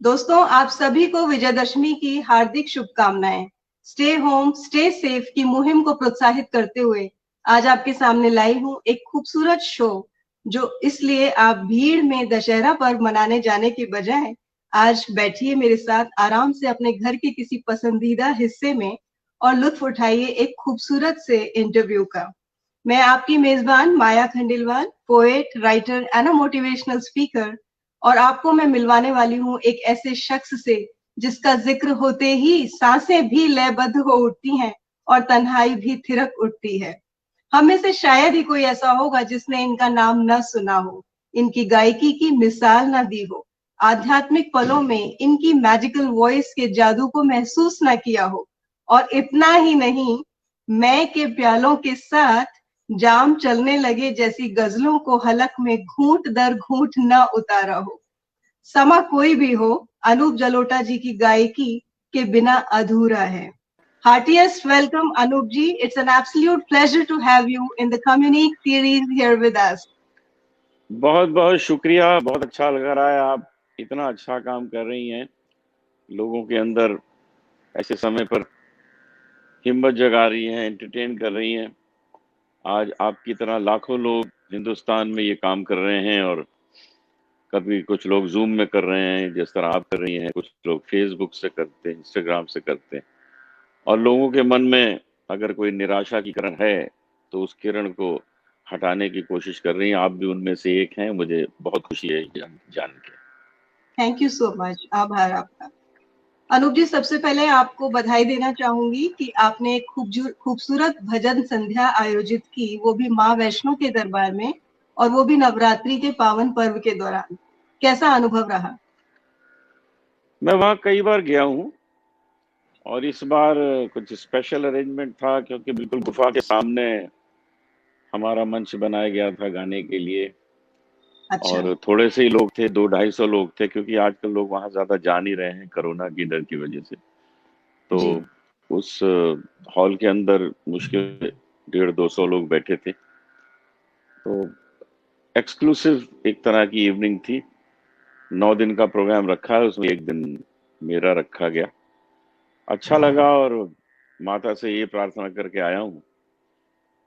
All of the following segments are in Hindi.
दोस्तों, आप सभी को विजयदशमी की हार्दिक शुभकामनाएं। स्टे होम स्टे सेफ की मुहिम को प्रोत्साहित करते हुए आज आपके सामने लाई हूं एक खूबसूरत शो, जो इसलिए आप भीड़ में दशहरा पर्व मनाने जाने के बजाय आज बैठिए मेरे साथ आराम से अपने घर के किसी पसंदीदा हिस्से में और लुत्फ उठाइए एक खूबसूरत से इंटरव्यू का। मैं आपकी मेजबान Maya Khandelwal, poet, writer and a motivational speaker, और आपको मैं मिलवाने वाली हूँ एक ऐसे शख्स से जिसका जिक्र होते ही सांसें भी लयबद्ध हो उठती हैं और तन्हाई भी थिरक उठती है। हम में से शायद ही कोई ऐसा होगा जिसने इनका नाम न सुना हो, इनकी गायकी की मिसाल न दी हो, आध्यात्मिक पलों में इनकी मैजिकल वॉइस के जादू को महसूस न किया हो, और इतना ही नहीं, मैं के प्यालों के साथ जाम चलने लगे जैसी गजलों को हलक में घूंट दर घूंट न उतारा हो। समा कोई भी हो, अनूप जलोटा जी की गायकी के बिना अधूरा है। Heartiest welcome, Anup ji. It's an absolute pleasure to have you in the Communique series here with us. बहुत बहुत शुक्रिया। बहुत अच्छा लग रहा है, आप इतना अच्छा काम कर रही हैं, लोगों के अंदर ऐसे समय पर हिम्मत जगा रही हैं, एंटरटेन कर रही हैं। आज आपकी तरह लाखों लोग हिंदुस्तान में ये काम कर रहे हैं, और कभी कुछ लोग जूम में कर रहे हैं जिस तरह आप कर रही हैं, कुछ लोग फेसबुक से करते हैं, इंस्टाग्राम से करते हैं, और लोगों के मन में अगर कोई निराशा की किरण है तो उस किरण को हटाने की कोशिश कर रही हैं। आप भी उनमें से एक हैं। मुझे बहुत खुशी है जान के। Thank you so much. आभार आपका। अनूप जी, सबसे पहले आपको बधाई देना चाहूंगी कि आपने एक खूबसूरत भजन संध्या आयोजित की, वो भी माँ वैष्णो के दरबार में, और वो भी नवरात्रि के पावन पर्व के दौरान। कैसा अनुभव रहा? मैं वहाँ कई बार गया हूँ, और इस बार कुछ स्पेशल अरेंजमेंट था, क्योंकि बिल्कुल गुफा के सामने हमारा मंच बनाया गया था गाने के लिए। अच्छा। और थोड़े से ही लोग थे, 200-250 लोग थे, क्योंकि आजकल लोग वहाँ ज्यादा जा नहीं रहे हैं कोरोना की डर की वजह से। तो जी। उस हॉल के अंदर मुश्किल 150-200 लोग बैठे थे। तो एक्सक्लूसिव एक तरह की इवनिंग थी। 9 दिन का प्रोग्राम रखा है, उसमें एक दिन मेरा रखा गया। अच्छा लगा, और माता से ये प्रार्थना करके आया हूँ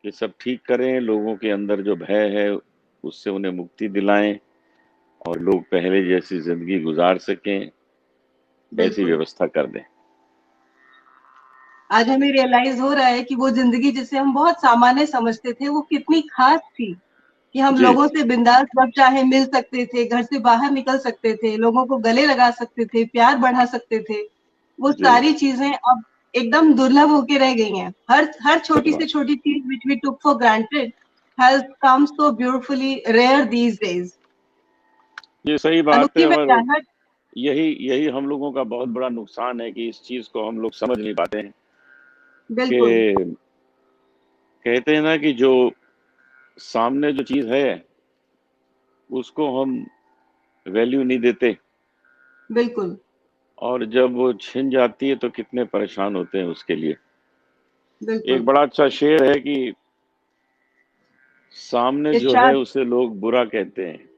कि सब ठीक करें, लोगों के अंदर जो भय है उससे उन्हें मुक्ति दिलाएं, और लोग पहले जैसी जिंदगी गुजार सकें, ऐसी बिल्कुल। व्यवस्था कर दें। आज हमें रियलाइज हो रहा है कि वो जिंदगी जिसे हम बहुत सामान्य समझते थे, वो कितनी खास थी, कि हम जी लोगों से बिंदास जब चाहे मिल सकते थे, घर से बाहर निकल सकते थे, लोगों को गले लगा सकते थे, प्यार बढ़ा सकते थे। वो जी, सारी चीजें अब एकदम दुर्लभ होके रह गई हैं। हर सही छोटी से बात। छोटी चीज which we took for granted has come so beautifully rare these days. ये सही अनूप बात जी, है, मैं और जानना। यही यही हम लोगों का बहुत बड़ा नुकसान है कि इस चीज को हम लोग समझ नहीं पाते हैं। बिल्कुल। कि कहते हैं ना कि जो सामने जो चीज है उसको हम वैल्यू नहीं देते, बिल्कुल। और जब वो छिन जाती है तो कितने परेशान होते हैं उसके लिए। एक बिल्कुल। बड़ा अच्छा शेर है कि सामने जो है इरशाद। उसे लोग बुरा कहते हैं,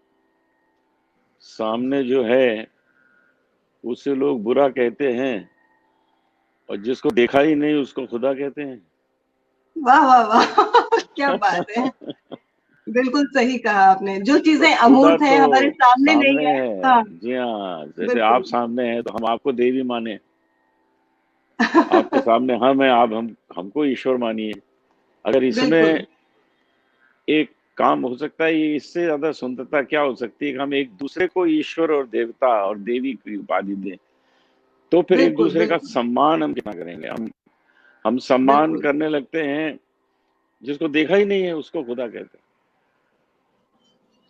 सामने जो है उसे लोग बुरा कहते हैं, और जिसको देखा ही नहीं उसको खुदा कहते हैं। वाह वाह वाह क्या बात है। बिल्कुल सही कहा आपने। जो तो चीजें खुदा अमूर्त तो हैं, हमारे सामने नहीं सामने है। है। हाँ। जी हाँ, जैसे आप बिल्कुल। सामने हैं तो हम आपको देवी माने, आपके सामने हम हैं, आप हमको ईश्वर मानिए। अगर बिल्कुल। इसमें एक काम हो सकता है, ये इससे ज्यादा सुंदरता क्या हो सकती है कि हम एक दूसरे को ईश्वर और देवता और देवी की उपाधि दें। तो फिर एक बिल्कुल। दूसरे का बिल्कुल। सम्मान हम कितना करेंगे। हम सम्मान बिल्कुल। करने लगते हैं, जिसको देखा ही नहीं है उसको खुदा कहते हैं।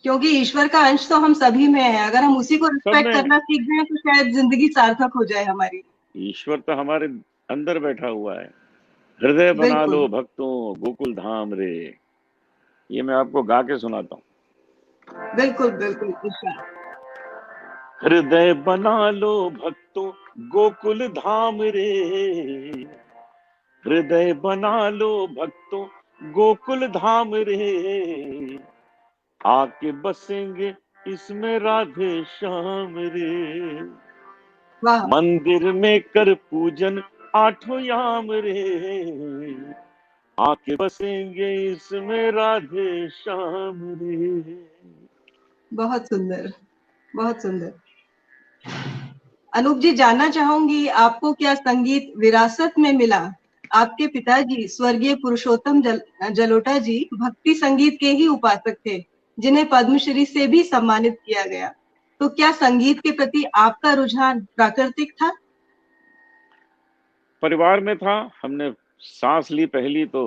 क्योंकि ईश्वर का अंश तो हम सभी में है। अगर हम उसी को सब रिस्पेक्ट में करना सीख जाए तो शायद जिंदगी सार्थक हो जाए हमारी। ईश्वर तो हमारे अंदर बैठा हुआ है। हृदय बना बिल्कुल। लो भक्तों, गोकुल धाम रे। ये मैं आपको गा के सुनाता हूँ। बिल्कुल। बिल्कुल इरशाद। हृदय बना लो भक्तों, गोकुल धाम रे। हृदय बना लो भक्तों, गोकुल धाम रे। आके बसेंगे इसमें राधे श्याम रे। वाह। मंदिर में कर पूजन आठों याम रे, आके बसेंगे इसमें राधे श्याम रे। बहुत सुंदर, बहुत सुंदर। अनूप जी, जानना चाहूंगी आपको क्या संगीत विरासत में मिला? आपके पिताजी स्वर्गीय पुरुषोत्तम जलोटा जी भक्ति संगीत के ही उपासक थे, जिन्हें पद्मश्री से भी सम्मानित किया गया। तो क्या संगीत के प्रति आपका रुझान प्राकृतिक था? परिवार में था। हमने सांस ली पहली तो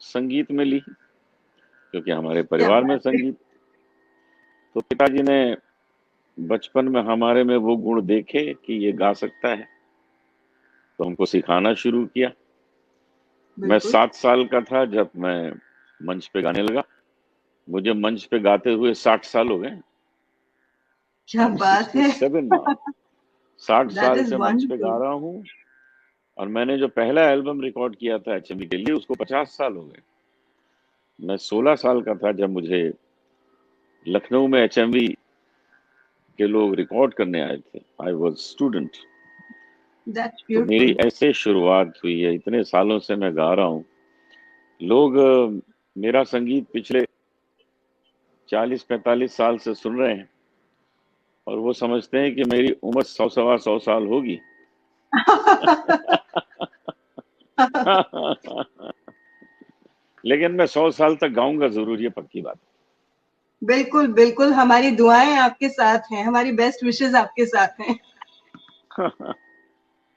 संगीत में ली, क्योंकि हमारे क्या परिवार में बात है। संगीत। तो पिताजी ने बचपन में हमारे में वो गुण देखे कि ये गा सकता है, तो हमको सिखाना शुरू किया। मैं बिल्कुल। 7 साल का था जब मैं मंच पे गाने लगा। मुझे मंच पे गाते हुए 60 साल हो गए। क्या आई एम बात है। 67 नाउ। 60 दैट साल इज से मंच पे गा वंडरफुल। रहा हूँ। और मैंने जो पहला एल्बम रिकॉर्ड किया था एचएमवी के लिए, उसको 50 साल हो गए। मैं 16 साल का था जब मुझे लखनऊ में एचएमवी के लोग रिकॉर्ड करने आए थे। I was student. दैट्स तो मेरी ब्यूटीफुल। ऐसे शुरुआत हुई है। इतने सालों से मैं गा रहा हूँ। लोग मेरा संगीत पिछले 40-45 साल से सुन रहे हैं, और वो समझते हैं कि मेरी उम्र 100-125 साल होगी। लेकिन मैं 100 साल तक गाऊंगा जरूर, ये पक्की बात बिल्कुल बिल्कुल, हमारी दुआएं आपके साथ हैं, हमारी बेस्ट विशेस आपके साथ हैं। है।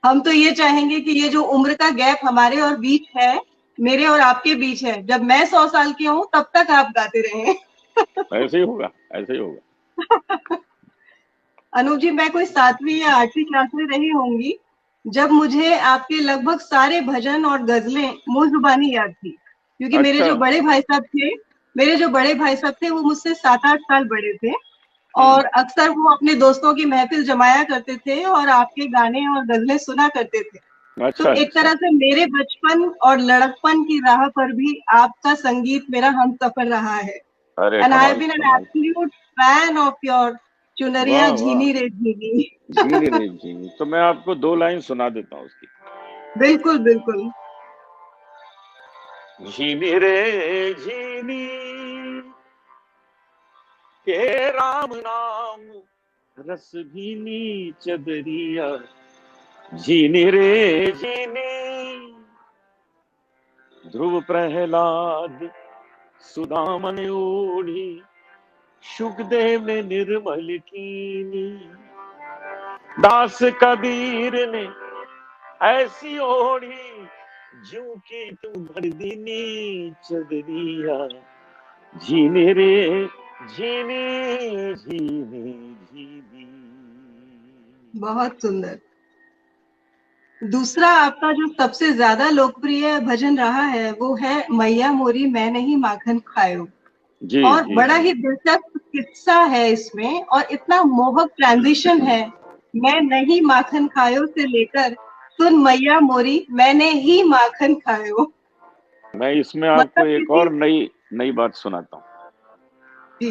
हम तो ये चाहेंगे कि ये जो उम्र का गैप हमारे और बीच है, मेरे और आपके बीच है, जब मैं 100 साल की हूँ तब तक आप गाते रहें। ऐसे ही होगा, ऐसे ही होगा। अनूप जी, मैं कोई 7वीं या 8वीं क्लास में रही होंगी जब मुझे आपके लगभग सारे भजन और गजलें मुंह जुबानी याद थी, क्योंकि अच्छा। मेरे जो बड़े भाई साहब थे वो मुझसे 7-8 साल बड़े थे। हम्म। और अक्सर वो अपने दोस्तों की महफिल जमाया करते थे और आपके गाने और गजलें सुना करते थे। तो अच्छा एक अच्छा। तरह से मेरे बचपन और लड़कपन की राह पर भी आपका संगीत मेरा हमसफर रहा है। अरे एंड आई हैव कमाल बीन एन कमाल। एब्सोल्यूट फैन ऑफ योर चुनरिया वाह वाह। झीनी रे झीनी। झीनी रे झीनी, तो मैं आपको 2 लाइन सुना देता हूँ उसकी। बिल्कुल बिल्कुल। झीनी रे झीनी के राम नाम, रस भीनी चदरिया। झीनी रे झीनी ध्रुव प्रहलाद सुदामन ओढ़ी, सुखदेव ने निर्मल कीनी। दास कबीर ने ऐसी ओढ़ी, जू की तू भर दीनी चदरिया। झीनी रे झीनी झीनी झीनी। बहुत सुंदर। दूसरा आपका जो सबसे ज्यादा लोकप्रिय भजन रहा है वो है मैया मोरी मैं नहीं माखन खायो। जी और जी बड़ा जी। ही दिलचस्प किस्सा है इसमें, और इतना मोहक ट्रांजिशन है। मैं नहीं माखन खायो से लेकर सुन मैया मोरी मैंने ही माखन खायो। मैं इसमें आपको मतलब एक किसी। और नई नई बात सुनाता हूँ। जी।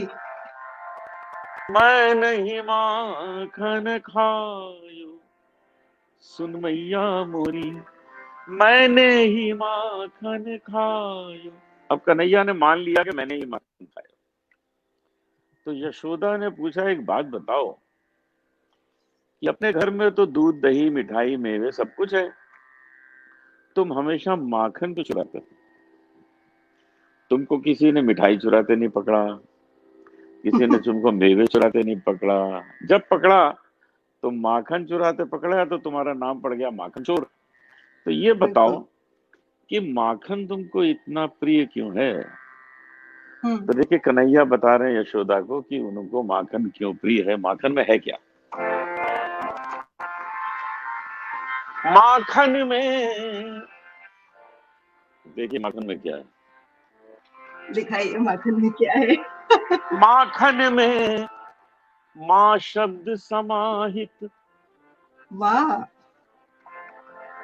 मैं नहीं माखन खायो, सुन मैया मोरी मैंने ही माखन खायो। अब कन्हैया ने मान लिया कि मैंने ही माखन खाया। तो यशोदा ने पूछा, एक बात बताओ कि अपने घर में तो दूध दही मिठाई मेवे सब कुछ है, तुम हमेशा माखन तो चुराते हो। तुमको किसी ने मिठाई चुराते नहीं पकड़ा, किसी ने तुमको मेवे चुराते नहीं पकड़ा। जब पकड़ा तो माखन चुराते पकड़ा, तो तुम्हारा नाम पड़ गया माखन चोर। तो ये बताओ बिल्कुल। कि माखन तुमको इतना प्रिय क्यों है। हम्म। तो देखिए, कन्हैया बता रहे हैं यशोदा को कि उनको माखन क्यों प्रिय है। माखन में है क्या? माखन में, देखिए माखन में क्या है। दिखाइए माखन में क्या है। माखन में माँ शब्द समाहित। वाह।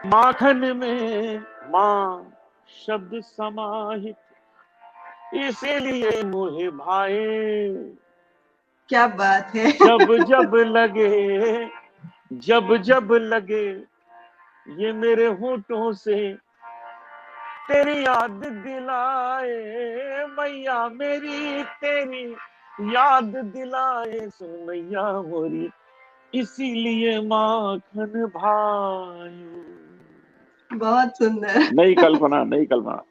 माखन में माँ शब्द समाहित, इसीलिए मोहे भाए। क्या बात है। जब जब लगे जब जब लगे ये मेरे होठों से तेरी याद दिलाए, मैया मेरी तेरी याद दिलाए, सुन मैया मोरी इसीलिए माखन भाई। बहुत सुंदर। नई कल्पना, नई कल्पना।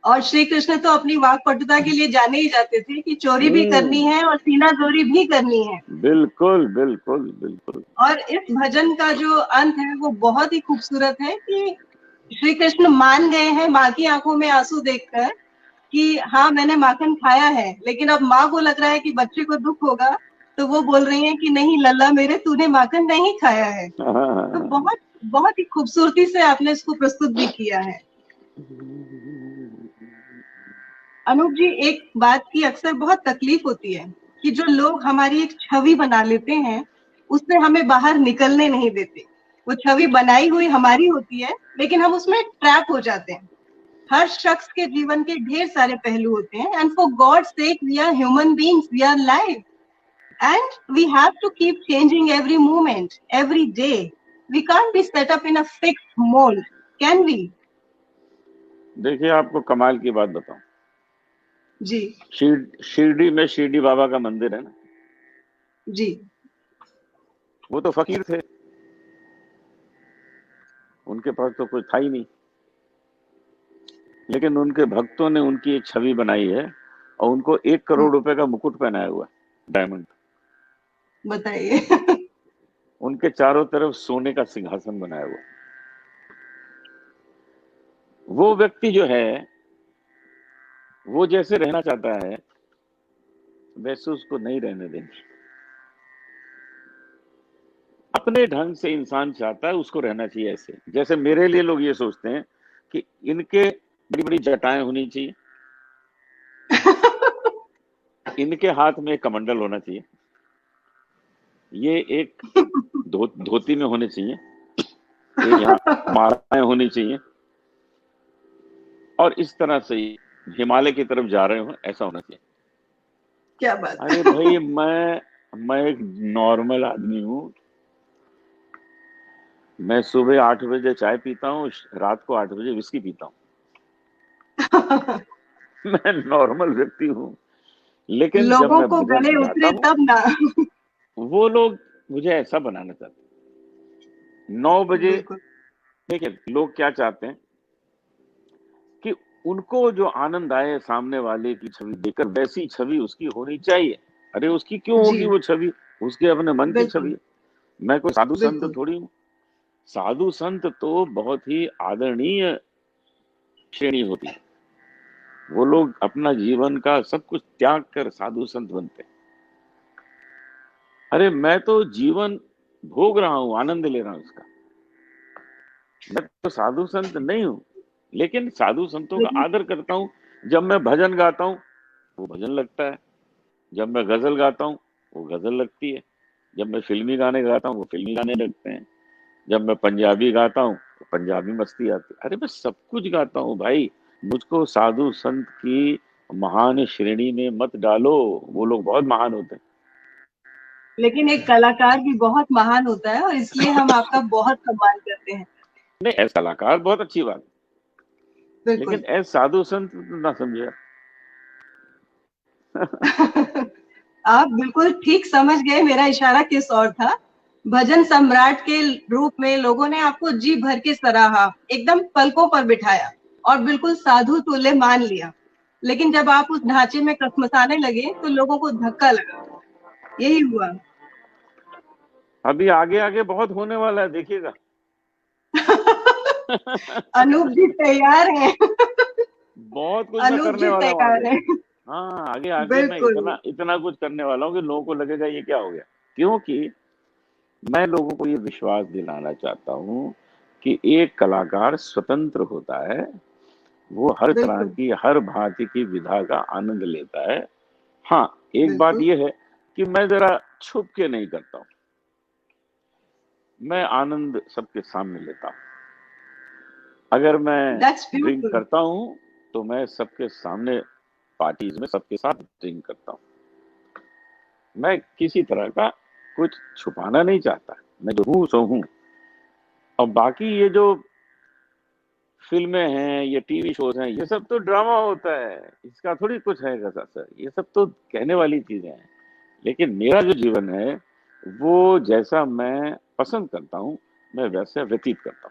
और श्री कृष्ण तो अपनी वाक्पटुता के लिए जाने ही जाते थे कि चोरी भी करनी हम्म, है और सीना जोरी भी करनी है। बिल्कुल बिल्कुल बिल्कुल। और इस भजन का जो अंत है वो बहुत ही खूबसूरत है कि श्री कृष्ण मान गए हैं माँ की आंखों में आंसू देखकर कि हाँ मैंने माखन खाया है, लेकिन अब माँ को लग रहा है कि बच्चे को दुख होगा, तो वो बोल रही हैं कि नहीं लल्ला मेरे, तूने माखन नहीं खाया है। तो हाँ। बहुत बहुत ही खूबसूरती से आपने इसको प्रस्तुत भी किया है। अनूप जी, एक बात की अक्सर बहुत तकलीफ होती है कि जो लोग हमारी एक छवि बना लेते हैं उससे हमें बाहर निकलने नहीं देते। वो छवि बनाई हुई हमारी होती है लेकिन हम उसमें ट्रैप हो जाते हैं। हर शख्स के जीवन के ढेर सारे पहलू होते हैं, and for God sake we are human beings, we are live, and we have to keep changing every moment, every day. We can't be set up in a fixed mould, can we? देखिए आपको कमाल की बात बताऊं, जी। शिरडी में शिरडी बाबा का मंदिर है ना, जी। वो तो फकीर थे, उनके पास तो कुछ था ही नहीं, लेकिन उनके भक्तों ने उनकी एक छवि बनाई है और उनको 1 करोड़ रुपए का मुकुट पहनाया हुआ है, डायमंड। बताइए। उनके चारों तरफ सोने का सिंहासन बनाया हुआ है। वो व्यक्ति जो है वो जैसे रहना चाहता है वैसे उसको नहीं रहने देंगे। अपने ढंग से इंसान चाहता है उसको रहना चाहिए ऐसे। जैसे मेरे लिए लोग ये सोचते हैं कि इनके बड़ी बड़ी जटाएं होनी चाहिए, इनके हाथ में एक कमंडल होना चाहिए, ये एक धोती में होने चाहिए, एक यहाँ मालाएं होनी चाहिए, और इस तरह से हिमालय की तरफ जा रहे हो ऐसा होना चाहिए। क्या बात। अरे भाई मैं एक नॉर्मल आदमी हूँ। मैं सुबह 8 बजे चाय पीता हूँ, रात को 8 बजे विस्की पीता हूँ। मैं नॉर्मल व्यक्ति हूँ, लेकिन जब लोगों मैं को भजन गले गाता उतरे हूँ तब ना। वो लोग मुझे ऐसा बनाना चाहते हैं। 9 बजे बिल्कुल। देखिए लोग क्या चाहते हैं कि उनको जो आनंद आए सामने वाले की छवि देखकर वैसी छवि उसकी होनी चाहिए। अरे उसकी क्यों जी। होगी वो छवि? उसके अपने मन की छवि बिल्कुल। है। मैं कोई साधु संत बिल्कुल। थोड़ी हूँ। साधु संत तो बहुत ही आदरणीय श्रेणी होती है। वो लोग अपना जीवन का सब कुछ त्याग कर साधु संत बनते हैं। अरे मैं तो जीवन भोग रहा हूँ, आनंद ले रहा हूँ उसका। मैं तो साधु संत नहीं हूँ, लेकिन साधु संतों का लेकिन आदर करता हूँ। जब मैं भजन गाता हूँ वो भजन लगता है, जब मैं गजल गाता हूँ वो गजल लगती है, जब मैं फिल्मी गाने गाता हूँ वो फिल्मी गाने लगते हैं, जब मैं पंजाबी गाता हूँ तो पंजाबी मस्ती आती है। अरे मैं सब कुछ गाता हूँ भाई। मुझको साधु संत की महान श्रेणी में मत डालो, वो लोग बहुत महान होते हैं। लेकिन एक कलाकार भी बहुत महान होता है और इसलिए हम आपका बहुत सम्मान करते हैं। नहीं, एज कलाकार बहुत अच्छी बात, लेकिन बिल्कुल। एज साधु संत तो ना समझे। आप बिल्कुल ठीक समझ गए मेरा इशारा किस ओर था। भजन सम्राट के रूप में लोगों ने आपको जी भर के सराहा, एकदम पलकों पर बिठाया और बिल्कुल साधु तुल्य मान लिया। लेकिन जब आप उस ढांचे में कसमसाने लगे तो लोगों को धक्का लगा। यही हुआ। अभी आगे आगे बहुत होने वाला है, देखिएगा। अनूप जी तैयार हैं। बहुत कुछ मैं अनूप करने जी वाला हूँ आगे। तैयार हैं। हाँ, आगे आगे मैं बिल्कुल। इतना इतना कुछ करने वाला हूँ कि लोगों को लगेगा ये क्या हो गया। क्योंकि मैं लोगों को ये विश्वास दिलाना चाहता हूँ कि एक कलाकार स्वतंत्र होता है। वो हर तरह बिल्कुल। की हर भांति की विधा का आनंद लेता है। हाँ, एक बात बिल्कुल। ये है कि मैं जरा छुप के नहीं करता हूँ। मैं आनंद सबके सामने लेता हूँ। अगर मैं दैट्स ड्रिंक ब्यूटीफुल। करता हूँ तो मैं सबके सामने पार्टीज में सबके साथ ड्रिंक करता हूँ। मैं किसी तरह का कुछ छुपाना नहीं चाहता। मैं जो हूँ सो हूँ। और बाकी ये जो फिल्में हैं, ये टीवी शोज हैं, ये सब तो ड्रामा होता है, इसका थोड़ी कुछ है असर। ये सब तो कहने वाली चीजें हैं। लेकिन मेरा जो जीवन है वो जैसा मैं पसंद करता हूँ, मैं वैसे व्यतीत करता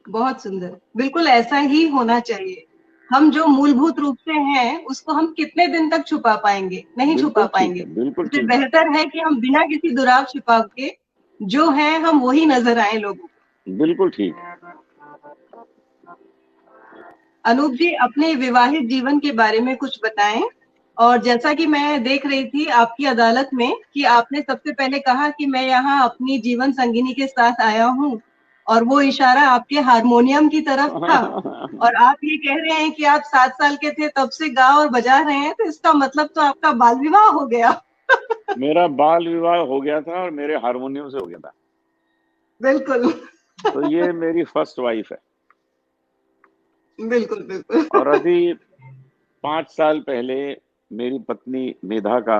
बहुत सुंदर, बिल्कुल ऐसा ही होना चाहिए। हम जो मूलभूत रूप से हैं उसको हम कितने दिन तक छुपा पाएंगे? हूँ। नहीं छुपा बिल्कुल ठीक है, पाएंगे। बिल्कुल इससे ठीक बात। बेहतर है कि हम बिना किसी दुराव छिपाव के जो है हम वही नजर आए लोगों को। बिल्कुल ठीक। अनूप जी, अपने विवाहित जीवन के बारे में कुछ बताएं। और जैसा कि मैं देख रही थी आपकी अदालत में कि आपने सबसे पहले कहा कि मैं यहाँ अपनी जीवन संगिनी के साथ आया हूँ, और वो इशारा आपके हारमोनियम की तरफ था। और आप ये कह रहे हैं कि आप 7 साल के थे तब से गा और बजा रहे हैं, तो इसका मतलब तो आपका बाल विवाह हो गया। मेरा बाल विवाह हो गया था और मेरे हारमोनियम से हो गया था। बिल्कुल। तो ये मेरी फर्स्ट वाइफ है। बिल्कुल बिल्कुल। और अभी 5 साल पहले मेरी पत्नी मेधा का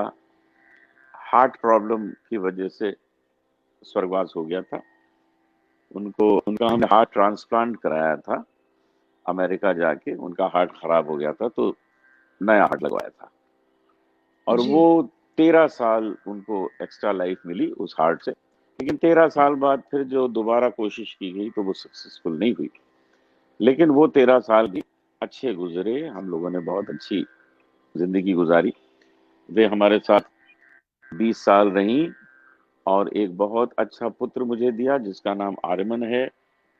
हार्ट प्रॉब्लम की वजह से स्वर्गवास हो गया था। उनका हमने हार्ट ट्रांसप्लांट कराया था अमेरिका जाके। उनका हार्ट खराब हो गया था तो नया हार्ट लगवाया था। और जी वो 13 साल उनको एक्स्ट्रा लाइफ मिली उस हार्ट से। लेकिन 13 साल बाद फिर जो दोबारा कोशिश की गई तो वो सक्सेसफुल नहीं हुई। लेकिन वो 13 साल भी अच्छे गुजरे, हम लोगों ने बहुत अच्छी जिंदगी गुजारी। वे हमारे साथ 20 साल रहीं और एक बहुत अच्छा पुत्र मुझे दिया जिसका नाम आर्यमन है।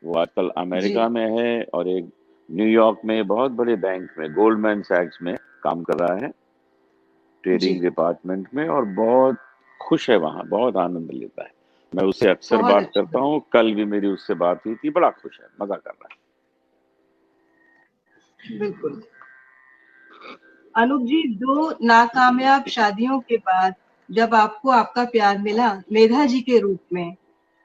वो आजकल जी अमेरिका में है और एक न्यूयॉर्क में बहुत बड़े बैंक में गोल्डमैन सैक्स में काम कर रहा है, जी। ट्रेडिंग डिपार्टमेंट में। और बहुत खुश है वहाँ, बहुत आनंद लेता है। मैं उससे अक्सर बहुत बात अच्छी करता बात। हूँ, कल भी मेरी उससे बात हुई थी। बड़ा खुश है, मजा कर रहा बिल्कुल। अनूप जी, 2 नाकामयाब शादियों के बाद जब आपको आपका प्यार मिला मेधा जी के रूप में,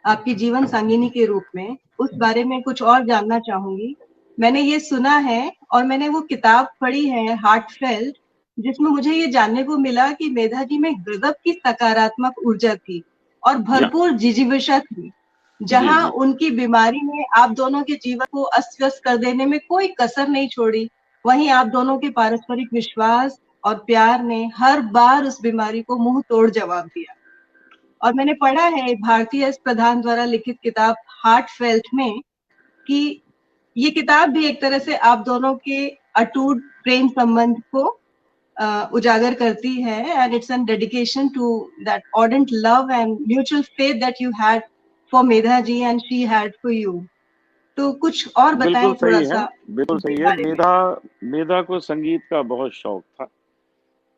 आपकी जीवन संगिनी के रूप में, उस बारे में कुछ और जानना चाहूंगी। मैंने ये सुना है और मैंने वो किताब पढ़ी है हार्टफेल्ट, जिसमें मुझे ये जानने को मिला कि मेधा जी में गजब की सकारात्मक ऊर्जा थी और है। भरपूर जिजीविषा थी, जी जहां जी। उनकी बीमारी ने आप दोनों के जीवन को अस्त व्यस्त कर देने में कोई कसर नहीं छोड़ी। वहीं आप दोनों के पारस्परिक विश्वास और प्यार ने हर बार उस बीमारी को मुंह तोड़ जवाब दिया। और मैंने पढ़ा है भारतीय एस प्रधान द्वारा लिखित किताब हार्टफेल्ट में कि ये किताब भी एक तरह से आप दोनों के अटूट प्रेम संबंध को उजागर करती है, and it's an dedication to that ardent love and mutual faith that you had for Medha ji and she had for you. तो कुछ और बिल्कुल बताएं थोड़ा सही है, सा बिल्कुल उनके सही है। बारे में। मेधा को संगीत का बहुत शौक था।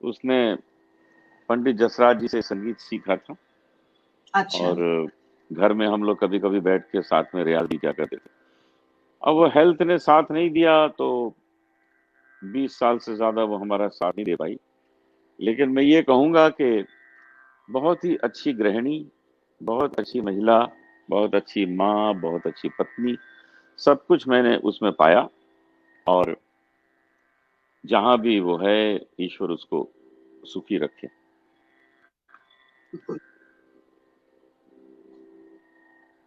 उसने पंडित जसराज जी से संगीत सीखा था। अच्छा। और घर में हम लोग कभी कभी बैठ के साथ में रियाज भी किया करते थे। अब वो हेल्थ ने साथ नहीं दिया तो 20 साल से ज्यादा वो हमारा साथ नहीं दे पाई। लेकिन मैं ये कहूंगा कि बहुत ही अच्छी गृहिणी, बहुत अच्छी महिला, बहुत अच्छी माँ, बहुत अच्छी पत्नी, सब कुछ मैंने उसमें पाया। और जहां भी वो है, ईश्वर उसको सुखी रखे।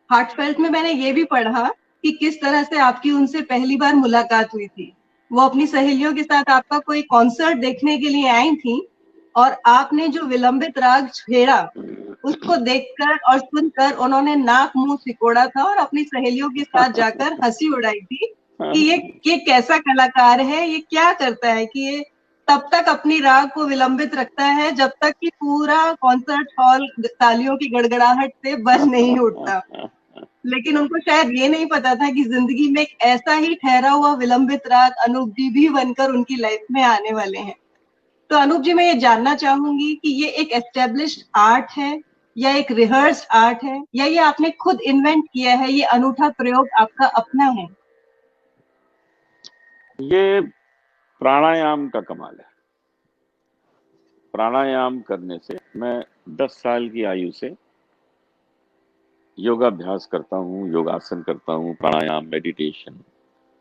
हार्टफेल्ट में मैंने ये भी पढ़ा कि किस तरह से आपकी उनसे पहली बार मुलाकात हुई थी। वो अपनी सहेलियों के साथ आपका कोई कॉन्सर्ट देखने के लिए आई थी, और आपने जो विलंबित राग छेड़ा उसको देखकर और सुनकर उन्होंने नाक मुंह सिकोड़ा था और अपनी सहेलियों के साथ जाकर हंसी उड़ाई थी कि ये कैसा कलाकार है, ये क्या करता है कि ये तब तक अपनी राग को विलंबित रखता है जब तक कि पूरा कॉन्सर्ट हॉल तालियों की गड़गड़ाहट से बंद नहीं उठता। लेकिन उनको शायद ये नहीं पता था कि जिंदगी में एक ऐसा ही ठहरा हुआ विलंबित राग अनूप जी भी बनकर उनकी लाइफ में आने वाले हैं। तो अनूप जी, मैं ये जानना चाहूंगी कि ये एक एस्टेब्लिश्ड आर्ट है या एक रिहर्स्ड आर्ट है, या ये आपने खुद इन्वेंट किया है, ये अनूठा प्रयोग आपका अपना है? ये प्राणायाम का कमाल है। प्राणायाम करने से मैं 10 साल की आयु से योगाभ्यास करता हूँ, योगासन करता हूँ, प्राणायाम, मेडिटेशन,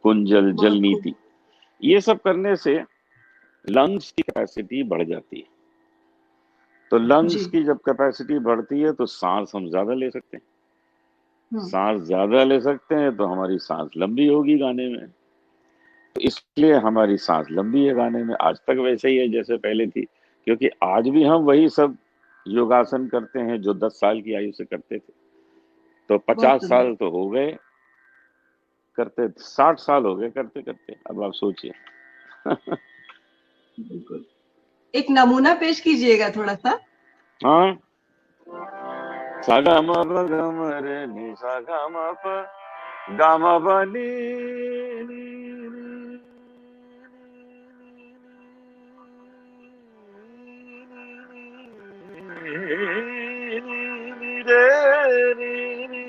कुंजल, जल बहुत खूब। नीति। ये सब करने से लंग्स की कैपेसिटी बढ़ जाती है। तो लंग्स जी। की जब कैपेसिटी बढ़ती है तो सांस हम ज्यादा ले सकते हैं। हम्म। सांस ज्यादा ले सकते हैं तो हमारी सांस लंबी होगी गाने में। तो इसलिए हमारी सांस लंबी है गाने में, आज तक वैसे ही है जैसे पहले थी, क्योंकि आज भी हम वही सब योगासन करते हैं जो 10 साल की आयु से करते थे। तो बहुत 50 साल सुंदर। तो हो गए करते, 60 साल हो गए करते करते, अब आप सोचिए। बिल्कुल। एक नमूना पेश कीजिएगा थोड़ा सा। हाँ, सा गा मा पा गा मा रे नि सा गा मा पा गा मा पा नी नी नी नी रे नी नी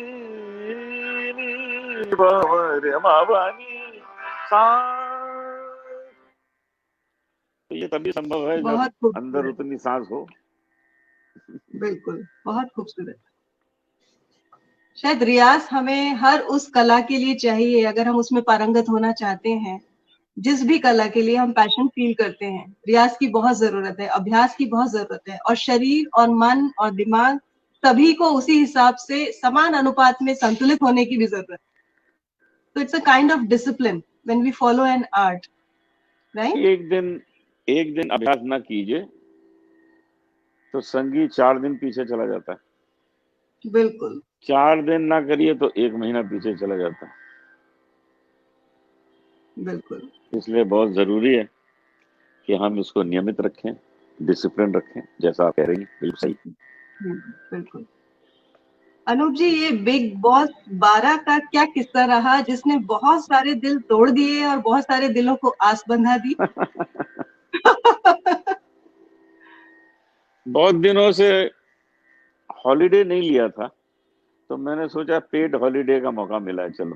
नी पा मा रे मा पा नी सा। तो ये तभी संभव है जब बहुत अंदर खूबसूरत। उतनी सांस हो। बिल्कुल, बहुत खूबसूरत। शायद रियाज हमें हर उस कला के लिए चाहिए, अगर हम उसमें पारंगत होना चाहते हैं। जिस भी कला के लिए हम पैशन फील करते हैं, रियाज की बहुत जरूरत है, अभ्यास की बहुत जरूरत है, और शरीर और मन और दिमाग सभी को उसी हिसाब से समान अनुपात में संतुलित होने की भी जरूरत है। तो it's a kind of discipline when we follow an art, right? एक दिन अभ्यास ना कीजिए तो संगीत 4 दिन पीछे चला जाता है। बिल्कुल। 4 दिन ना करिए तो 1 महीना पीछे चला जाता है। बिल्कुल। इसलिए बहुत जरूरी है कि हम इसको नियमित रखें, डिसिप्लिन रखें, जैसा आप कह रही हैं, बिल्कुल सही। बिल्कुल। अनूप जी, ये बिग बॉस 12 का क्या किस्सा रहा जिसने बहुत सारे दिल तोड़ दिए और बहुत सारे दिलों को आस बंधा दी? बहुत दिनों से हॉलिडे नहीं लिया था, तो मैंने सोचा पेड हॉलिडे का मौका मिला है, चलो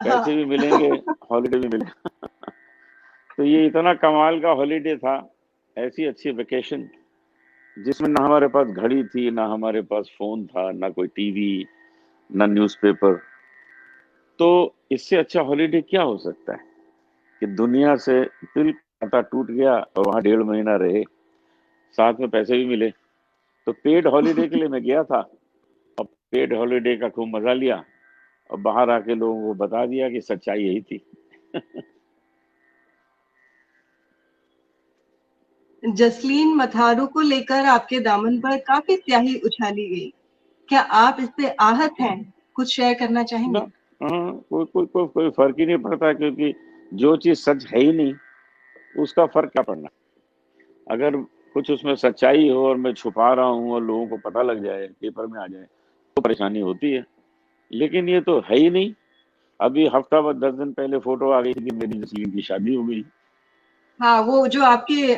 पैसे हाँ। भी मिलेंगे, हॉलिडे भी मिलेगा। तो ये इतना कमाल का हॉलिडे था, ऐसी अच्छी वेकेशन जिसमें ना हमारे पास घड़ी थी, ना हमारे पास फोन था, ना कोई टीवी, ना न्यूज़पेपर। तो इससे अच्छा हॉलिडे क्या हो सकता है कि दुनिया से दिल का टूट गया और वहां 1.5 महीना रहे, साथ में पैसे भी मिले। तो पेड हॉलिडे के लिए मैं गया था, और पेड हॉलिडे का खूब मजा लिया, और बाहर आके लोगों को बता दिया कि सच्चाई यही थी। जसलीन मथारू को लेकर आपके दामन पर काफी स्याही उछाली गई। क्या आप इससे आहत हैं? कुछ शेयर करना ना, चाहेंगे? हाँ, कोई फर्क ही नहीं पड़ता, क्योंकि जो चीज सच है ही नहीं उसका फर्क क्या पड़ना। अगर कुछ उसमें सच्चाई हो और मैं छुपा रहा हूँ और लोगों को पता लग जाए, पेपर में आ जाए, तो परेशानी होती है। लेकिन ये तो है ही नहीं। अभी हफ्ता बाद 10 दिन पहले फोटो आ गई थी कि मेरी जसलीन की शादी हो गई। हाँ, वो जो आपके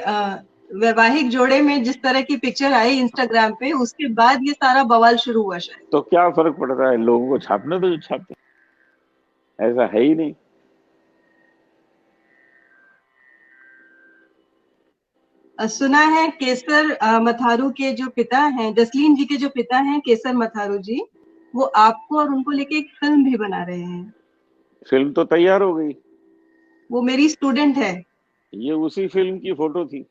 वैवाहिक जोड़े में जिस तरह की पिक्चर आई इंस्टाग्राम पे, उसके बाद ये सारा बवाल शुरू हुआ शायद। तो क्या फर्क पड़ता है, लोगों को छापने तो जो छापते हैं। ऐसा है ही नहीं। सुना है केसर मथारू के जो पिता हैं, जसलीन जी के जो पिता हैं केसर मथारू जी, वो आपको और उनको लेके एक फिल्म भी बना रहे हैं। फिल्म तो तैयार हो गई। वो मेरी स्टूडेंट है। ये उसी फिल्म की फोटो थी।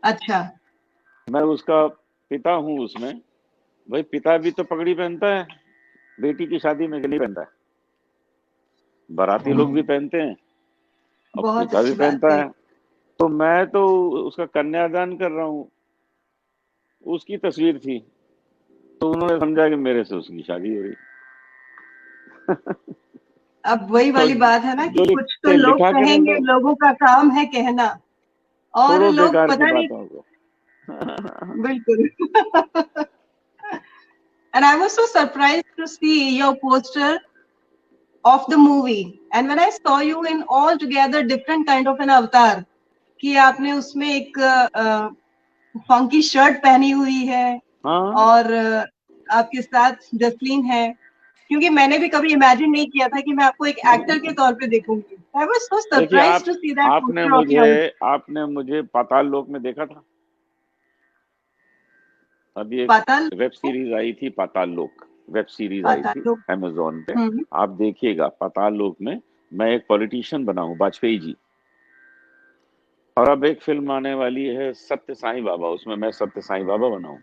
अच्छा। मैं उसका पिता हूँ उसमें। भाई पिता भी तो पगड़ी पहनता है, बेटी की शादी में नहीं पहनता है। बाराती लोग भी पहनते हैं और बहुत पिता भी अच्छी बात पहनता है। है। तो मैं तो उसका कन्यादान कर रहा हूँ, उसकी तस्वीर थी, तो उन्होंने समझा कि मेरे से उसकी शादी हो रही। अब वही तो वाली बात है ना कि जो कुछ तो लिखते लोग लिखा करें कहेंगे, लोग, लोगों का काम है कहना, और छोड़ो लोग बेकार की पता नहीं। बातों को। बिल्कुल। And I was so surprised to see your poster of the movie. And when I saw you in altogether different kind of an avatar, कि आपने उसमें एक फंकी शर्ट पहनी हुई है, हाँ, और आपके साथ जसलीन है। क्योंकि मैंने भी कभी इमेजिन नहीं किया था कि मैं आपको एक एक्टर के तौर पे देखूंगी। आई वाज सो देखिए सरप्राइज्ड टू सी दैट आपने पोस्टर ऑफ मुझे योर्स। आपने मुझे पाताल लोक में देखा था। अभी एक पाताल। वेब सीरीज आई थी पाताल लोक, वेब सीरीज आई पाताल थी लोक। अमेजोन पे। हम्म। आप देखिएगा, पाताल लोक में मैं एक पॉलिटिशियन बना हूँ, वाजपेयी जी। और अब एक फिल्म आने वाली है सत्य साईं बाबा, उसमें मैं सत्य साईं बाबा बनाऊं।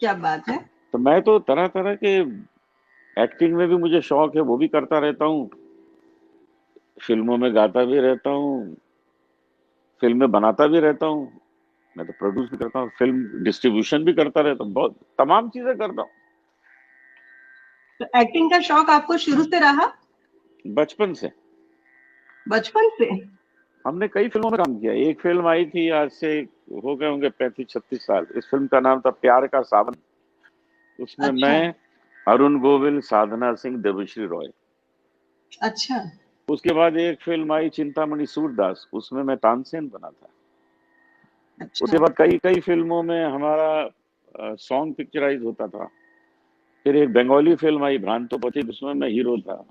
क्या बात है। तो मैं तो तरह तरह के एक्टिंग में भी मुझे शौक है, वो भी करता रहता हूँ, फिल्मों में गाता भी रहता हूँ, फिल्में बनाता भी रहता हूँ, मैं तो प्रोड्यूस भी करता हूँ, फिल्म डिस्ट्रीब्यूशन भी करता रहता हूँ, बहुत तमाम चीजें करता हूँ तो एक्टिंग का शौक आपको शुरू से रहा? बचपन से। बचपन से? हमने कई फिल्मों में काम किया। एक फिल्म आई थी, आज से हो गए होंगे 35-36 साल, इस फिल्म का नाम था प्यार का सावन। उसमें अच्छा। मैं, अरुण गोविल, साधना सिंह, देवश्री रॉय। अच्छा। उसके बाद एक फिल्म आई चिंतामणि सूरदास, उसमें मैं तानसेन बना था। उसके अच्छा। बाद कई कई फिल्मों में हमारा सॉन्ग पिक्चराइज होता था। फिर एक बंगाली फिल्म आई भ्रांतो पथिक, उसमें मैं हीरो था।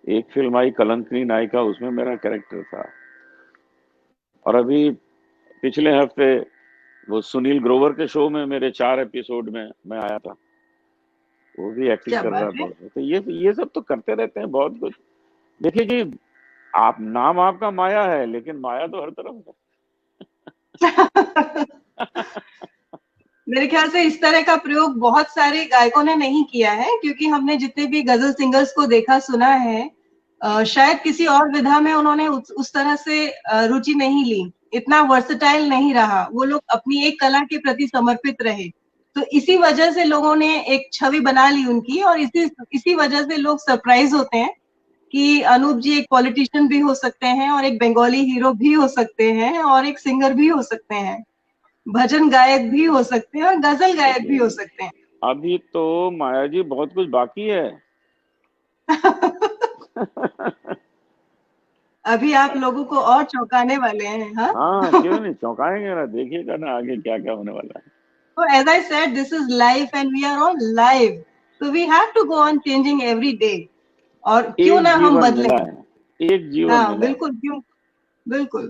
एक फिल्म आई कलंकनी नायिका, उसमें मेरा कैरेक्टर था। और अभी पिछले हफ्ते वो सुनील ग्रोवर के शो में मेरे 4 एपिसोड में मैं आया था, वो भी एक्टिंग क्या कर रहा बात है। था उसमें। तो ये सब तो करते रहते हैं बहुत कुछ। देखिए जी, आप नाम आपका माया है, लेकिन माया तो हर तरफ है। मेरे ख्याल से इस तरह का प्रयोग बहुत सारे गायकों ने नहीं किया है, क्योंकि हमने जितने भी गजल सिंगर्स को देखा सुना है, शायद किसी और विधा में उन्होंने उस तरह से रुचि नहीं ली, इतना वर्सटाइल नहीं रहा, वो लोग अपनी एक कला के प्रति समर्पित रहे। तो इसी वजह से लोगों ने एक छवि बना ली उनकी, और इसी इसी वजह से लोग सरप्राइज होते हैं कि अनूप जी एक पॉलिटिशियन भी हो सकते हैं, और एक बंगाली हीरो भी हो सकते हैं, और एक सिंगर भी हो सकते हैं, भजन गायक भी हो सकते हैं, और गजल गायक भी हो देखिए, सकते हैं। अभी तो माया जी बहुत कुछ बाकी है। अभी आप लोगों को और चौंकाने वाले हैं, हाँ। हाँ, क्यों नहीं चौंकाएंगे ना, देखिएगा ना आगे क्या क्या होने वाला है। So as I said, this is life and we are all live. So we have to go on changing every day. और क्यों एक ना हम जीवन बदलें। मिला है, एक जीवन हाँ मिला है, बिल्कुल, क्यों। बिल्कुल।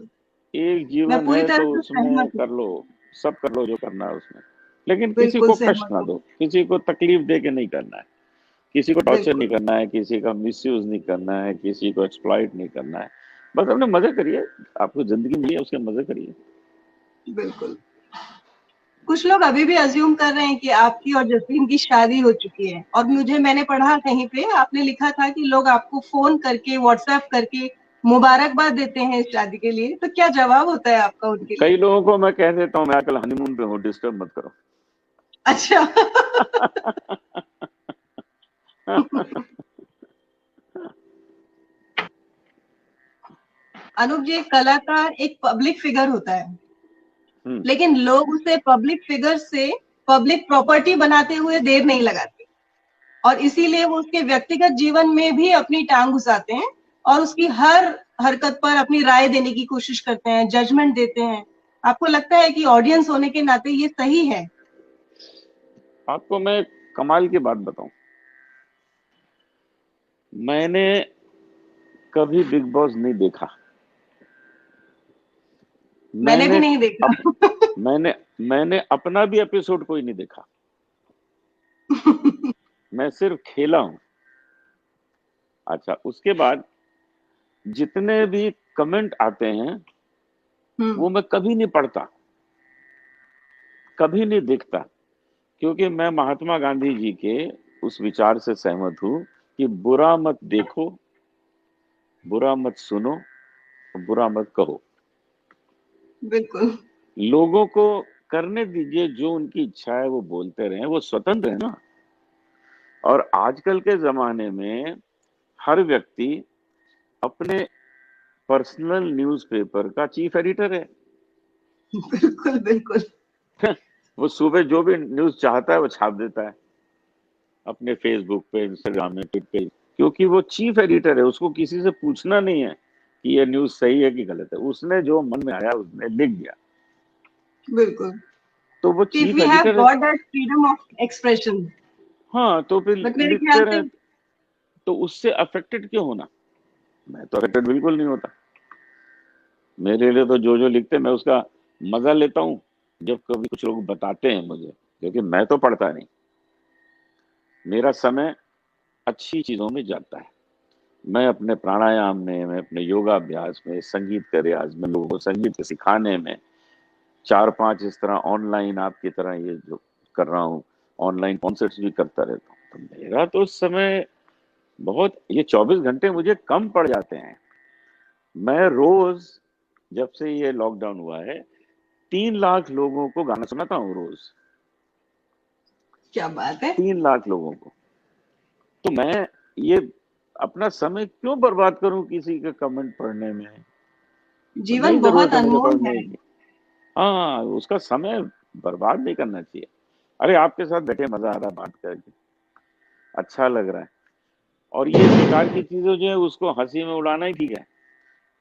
एक मैं जीवन पूरी है, तरह तो से उसमें सहमत हूँ। कर लो, सब कर लो जो करना है उसमें। लेकिन किसी बिल्कुल को कष्ट सहमत ना हूँ। दो, किसी को तकलीफ दे के नहीं करना है, किसी को टॉर्चर नहीं बिल्कुल। करना है, किसी का मिसयूज नहीं करना है, किसी को एक्सप्लॉइट नहीं करना है। बस अपने मजे करिए, आपको जिंदगी मिली है उसके मजे करिए। बिल्कुल। कुछ लोग अभी भी अज्यूम कर रहे हैं कि आपकी और जसलीन की शादी हो चुकी है, और मैंने पढ़ा कहीं पे आपने लिखा था कि लोग आपको फोन करके, व्हाट्सएप करके मुबारकबाद देते हैं इस शादी के लिए। तो क्या जवाब होता है आपका उनके कई लिए? लोगों को मैं कह देता हूँ मैं कल हनीमून पे हूँ, डिस्टर्ब मत करो। अच्छा। अनूप जी, एक कलाकार एक पब्लिक फिगर होता है, हम्म, लेकिन लोग उसे पब्लिक फिगर से पब्लिक प्रॉपर्टी बनाते हुए देर नहीं लगाते, और इसीलिए वो उसके व्यक्तिगत जीवन में भी अपनी टांग घुसाते हैं, और उसकी हर हरकत पर अपनी राय देने की कोशिश करते हैं, जजमेंट देते हैं। आपको लगता है कि ऑडियंस होने के नाते ये सही है? आपको मैं कमाल की बात बताऊं, मैंने कभी बिग बॉस नहीं देखा। मैंने भी मैंने नहीं देखा। अप, मैंने मैंने अपना भी एपिसोड कोई नहीं देखा। मैं सिर्फ खेला हूं। अच्छा, उसके बाद जितने भी कमेंट आते हैं हम्म। वो मैं कभी नहीं पढ़ता, कभी नहीं देखता, क्योंकि मैं महात्मा गांधी जी के उस विचार से सहमत हूं कि बुरा मत देखो, बुरा मत सुनो, बुरा मत कहो। बिल्कुल। लोगों को करने दीजिए, जो उनकी इच्छा है वो बोलते रहे, वो स्वतंत्र है ना। और आजकल के जमाने में हर व्यक्ति अपने पर्सनल न्यूज़पेपर का चीफ एडिटर है। बिल्कुल। बिल्कुल। वो सुबह जो भी न्यूज़ चाहता है वो छाप देता है अपने फेसबुक पे, इंस्टाग्राम में, ट्विटर पे, क्योंकि वो चीफ एडिटर है, उसको किसी से पूछना नहीं है कि ये न्यूज़ सही है कि गलत है, उसने जो मन में आया उसने लिख दिया, बिल्कुल। तो वो if chief we have editor है। Got that freedom of expression. हाँ, तो फिर बट मेरे ख्याल लिखते से। रहे, तो उससे अफेक्टेड क्यों होना। मैं तो अफेक्टेड बिल्कुल नहीं होता। मेरे लिए तो जो जो लिखते हैं मैं उसका मजा लेता हूँ, जब कभी कुछ लोग बताते हैं मुझे, क्योंकि मैं तो पढ़ता नहीं, मेरा समय अच्छी चीजों में जाता है। मैं अपने प्राणायाम में, मैं अपने योगा अभ्यास में, संगीत के रियाज में, लोगों को संगीत सिखाने में, 4-5 इस तरह ऑनलाइन आपकी तरह ये जो कर रहा हूँ, ऑनलाइन कॉन्सर्ट्स भी करता रहता हूँ। तो मेरा तो उस समय बहुत, ये 24 घंटे मुझे कम पड़ जाते हैं। मैं रोज, जब से ये लॉकडाउन हुआ है, 3 लाख लोगों को गाना सुनाता हूँ रोज। क्या बात है। 3 लाख लोगों को। तो मैं ये अपना समय क्यों बर्बाद करूं किसी का कमेंट पढ़ने में? तो नहीं जीवन जरूरत बहुत है मुझे अनमोल है। पढ़ने की। हाँ, उसका समय बर्बाद नहीं करना चाहिए। अरे आपके साथ बैठे मजा आ रहा है बात करके, अच्छा लग रहा है। और ये बेकार की चीजें जो है उसको हंसी में उड़ाना ही ठीक है,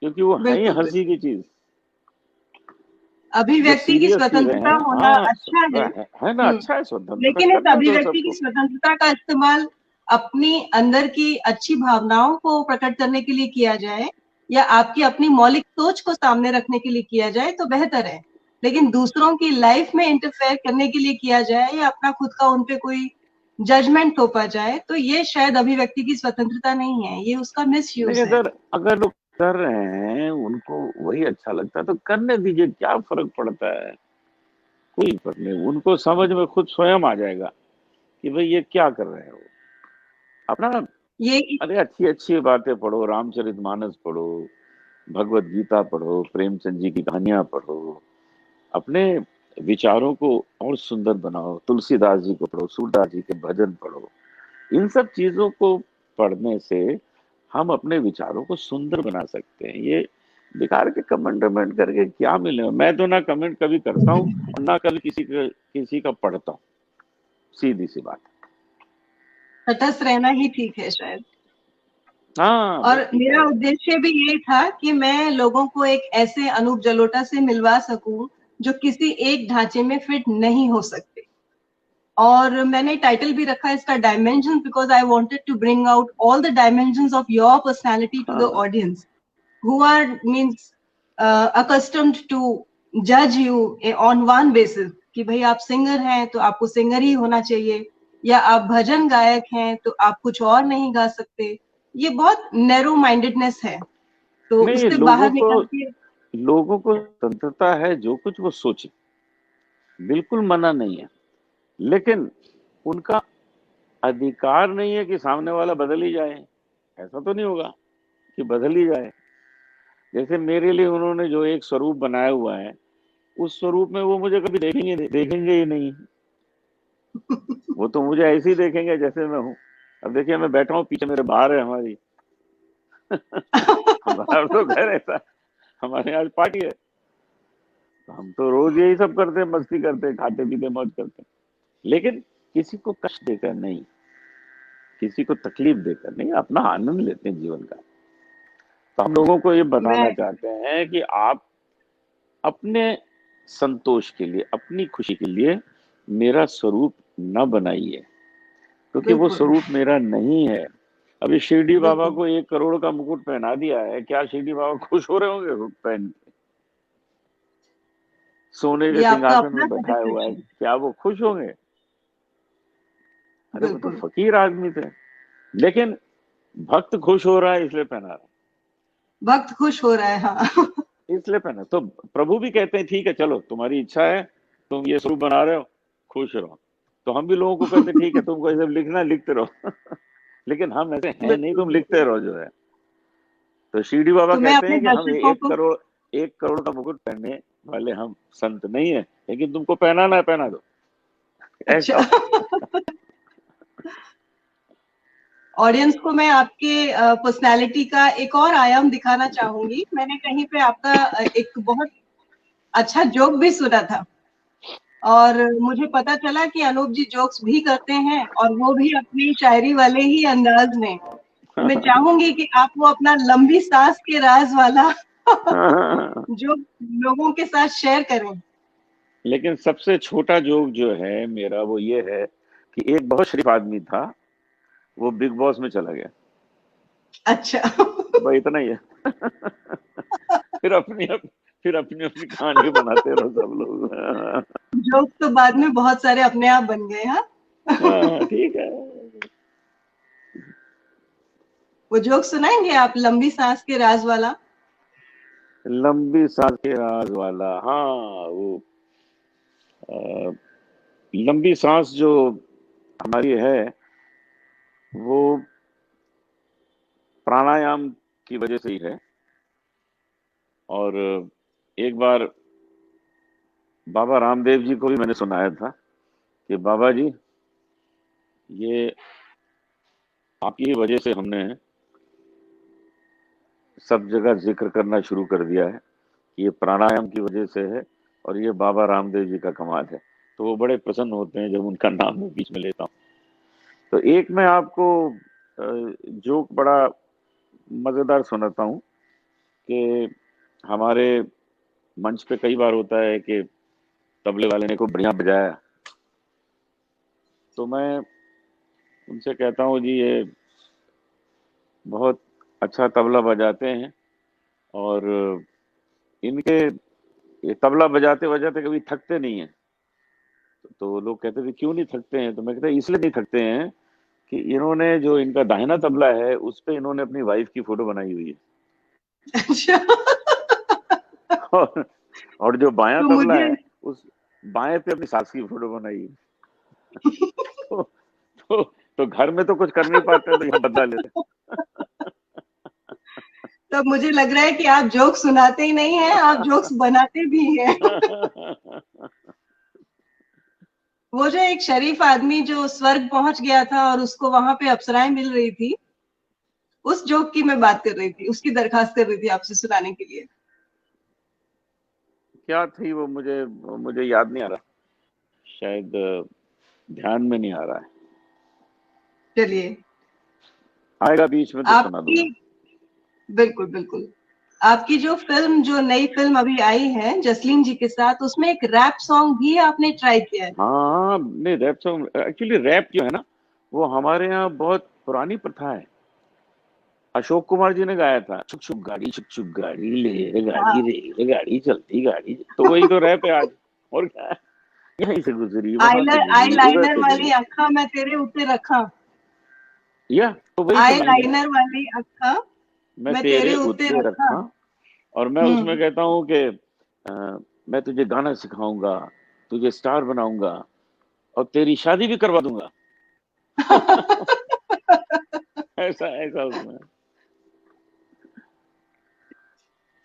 क्योंकि वो है ही बिल्कुल बिल्कुल। हंसी की चीज। जो अभिव्यक्ति की सीरियस चीजें स्वतंत्रता हैं, होना हाँ, अच्छा है। है ना, हम्म। अच्छा है, स्वतंत्रता लेकिन इस करने दो अभिव्यक्ति की सबको। स्वतंत्रता का इस्तेमाल अपनी अंदर की अच्छी भावनाओं को प्रकट करने के लिए किया जाए, या आपकी अपनी मौलिक सोच को सामने रखने के लिए किया जाए तो बेहतर है। लेकिन दूसरों की लाइफ में इंटरफेयर करने के लिए किया जाए, या अपना खुद का उनपे कोई जजमेंट थोपा जाए, तो ये शायद अभिव्यक्ति की स्वतंत्रता नहीं है, ये उसका मिस नहीं, यूज है। अगर अगर लोग कर रहे हैं, उनको वही अच्छा लगता है तो करने दीजिए, क्या फर्क पड़ता है? कोई फर्क नहीं, उनको समझ में खुद स्वयं आ जाएगा कि भाई ये क्या कर रहे हो। अपना, ये अरे अच्छी अच्छी बातें पढ़ो, रामचरितमानस पढ़ो, भगवत गीता पढ़ो, प्रेमचंद जी की कहानियां पढ़ो, अपने विचारों को और सुंदर बनाओ, तुलसीदास जी को पढ़ो, सूरदास जी के भजन पढ़ो। इन सब चीजों को पढ़ने से हम अपने विचारों को सुंदर बना सकते हैं। ये बेकार के कमेंट वमेंट करके क्या मिले? मैं तो ना कमेंट कभी करता हूँ और ना कभी किसी का पढ़ता हूँ, सीधी सी बात। तटस्थ रहना ही ठीक है शायद। हाँ और बस ठीक मेरा है। उद्देश्य भी ये था कि मैं लोगों को एक ऐसे अनूप जलोटा से मिलवा सकूं जो किसी एक ढांचे में फिट नहीं हो सकते। और मैंने टाइटल भी रखा है इसका dimension, because I wanted to bring out all the dimensions of your personality to the हाँ, audience who are means accustomed to judge you on one basis कि भाई आप सिंगर हैं तो आपको सिंगर ही होना चाहिए, या आप भजन गायक हैं तो आप कुछ और नहीं गा सकते। ये बहुत नैरो माइंडेडनेस है, तो नहीं, उससे बाहर निकल के। लोगों को स्वतंत्रता है, जो कुछ वो सोचे, बिल्कुल मना नहीं है। लेकिन उनका अधिकार नहीं है कि सामने वाला बदल ही जाए। ऐसा तो नहीं होगा कि बदल ही जाए। जैसे मेरे लिए उन्होंने जो एक स्वरूप बनाया हुआ है, उस स्वरूप में वो मुझे कभी देखेंगे ही नहीं। वो तो मुझे ऐसे ही देखेंगे जैसे मैं हूँ। अब देखिए, मैं बैठा हूँ, पीछे मेरे बाहर है हमारी हमारा तो घर ऐसा, हमारे आज पार्टी है, तो हम तो रोज यही सब करते हैं, मस्ती करते हैं, खाते पीते मौज करते हैं। लेकिन किसी को कष्ट देकर नहीं, किसी को तकलीफ देकर नहीं, अपना आनंद लेते हैं जीवन का। तो हम लोगों को ये बताना मैं चाहते हैं कि आप अपने संतोष के लिए, अपनी खुशी के लिए मेरा स्वरूप न बनाइए, क्योंकि वो बिल्कुल स्वरूप मेरा नहीं है। अभी शिरडी बाबा बिल्कुल। को 1 करोड़ का मुकुट पहना दिया है, क्या शिरडी बाबा खुश हो रहे होंगे पहन के? सोने के ये आपका सिंहासन अपना में बैठाया हुआ है, सेटिस्फेक्शन। क्या वो खुश होंगे? अरे वो तो बिल्कुल। फकीर आदमी थे। लेकिन भक्त खुश हो रहा है इसलिए पहना रहा वक्त खुश हो रहा है, हाँ। है, इसलिए पहना। तो प्रभु भी कहते हैं ठीक है, चलो तुम्हारी इच्छा है, तुम ये स्वरूप बना रहे हो, खुश रहो। तो हम भी लोगों को कहते हैं ठीक है, तुमको ऐसे लिखना लिखते रहो लेकिन हम ऐसे हैं नहीं, बिल्कुल तुम लिखते बिल्कुल। रहो जो है। तो शिरडी बाबा तो मैं कहते अपने हैं कि हम दर्शकों एक को। करोड़ 1 करोड़ का मुकुट पहनने वाले हम संत नहीं है, लेकिन तुमको पहनाना है पहना दो, अच्छा। ऐसा। ऑडियंस को मैं आपके पर्सनालिटी का एक और आयाम दिखाना चाहूंगी। मैंने कहीं पे आपका एक बहुत अच्छा जोक भी सुना था, और मुझे पता चला कि अनूप जी जोक्स भी करते हैं, और वो भी अपनी शायरी वाले ही अंदाज में। तो मैं चाहूंगी कि आप वो अपना लंबी सांस के राज वाला जो लोगों के साथ शेयर करें। लेकिन सबसे छोटा जोक जो है मेरा वो ये है कि एक बहुत शरीफ आदमी था, वो बिग बॉस में चला गया। अच्छा। भाई इतना ही है फिर फिर अपनी अपनी कहानी बनाते रहो सब लोग जोक तो बाद में बहुत सारे अपने आप बन गए, हाँ। हाँ, ठीक है। वो जोक सुनाएंगे आप, लंबी सांस के राज वाला? लंबी सांस के राज वाला, हाँ वो अ, लंबी सांस जो हमारी है वो प्राणायाम की वजह से ही है। और एक बार बाबा रामदेव जी को भी मैंने सुनाया था कि बाबा जी, ये आपकी वजह से हमने सब जगह जिक्र करना शुरू कर दिया है कि ये प्राणायाम की वजह से है और ये बाबा रामदेव जी का कमाल है। तो वो बड़े प्रसन्न होते हैं जब उनका नाम मैं बीच में लेता हूँ। तो एक मैं आपको जोक बड़ा मजेदार सुनाता हूँ कि हमारे मंच पे कई बार होता है कि तबले वाले ने को बढ़िया बजाया, तो मैं उनसे कहता हूँ जी ये बहुत अच्छा तबला बजाते हैं और इनके ये तबला बजाते बजाते कभी थकते नहीं है। तो लोग कहते थे क्यों नहीं थकते हैं, तो मैं कहता इसलिए नहीं थकते हैं कि इन्होंने जो इनका दाहिना तबला है उस पे इन्होंने अपनी वाइफ की फोटो बनाई हुई अच्छा। है और जो बायां तो तबला मुझे है उस बाएं पे अपनी सास की फोटो बनाई है। तो, तो तो घर में तो कुछ कर नहीं पाते तो यहाँ बदला लेते। तब मुझे लग रहा है कि आप जोक सुनाते ही नहीं हैं, आप जोक्स बनाते भी हैं। वो जो एक शरीफ आदमी जो स्वर्ग पहुंच गया था और उसको वहां पे अप्सराएं मिल रही थी, उस जोक की मैं बात कर रही थी, उसकी दरखास्त कर रही थी आपसे सुनाने के लिए। क्या थी वो, मुझे मुझे याद नहीं आ रहा, शायद ध्यान में नहीं आ रहा है। चलिए, आएगा बीच में तो सुना आपकी, दूंगा। बिल्कुल बिल्कुल, आपकी जो फिल्म, जो नई फिल्म अभी आई है जसलीन जी के साथ, उसमें एक रैप सॉन्ग भी आपने ट्राई किया है। हाँ नहीं, रैप सॉन्ग एक्चुअली, रैप जो है ना वो हमारे यहाँ बहुत पुरानी प्रथा है। अशोक कुमार जी ने गाया था, छुक छुक गाड़ी ले गाड़ी हाँ, रे गाड़ी चलती गाड़ी, तो वही तो रैप है आज। और क्या है, यहीं से गुजरी वहां से आई गुजरी उधर लाइनर से वाली गुजरी, अखा मैं तेरे ऊपर रखा, या तो वही तो आई लाइन है। लाइनर वाली अखा मैं मैं तेरे तेरे उत्ते ऊपर रखा। रखा, और मैं उसमें हम्म। कहता हूँ कि मैं तुझे गाना सिखाऊंगा, तुझे स्टार बनाऊंगा और तेरी शादी भी करवा दूंगा। ऐसा ऐसा उसमें।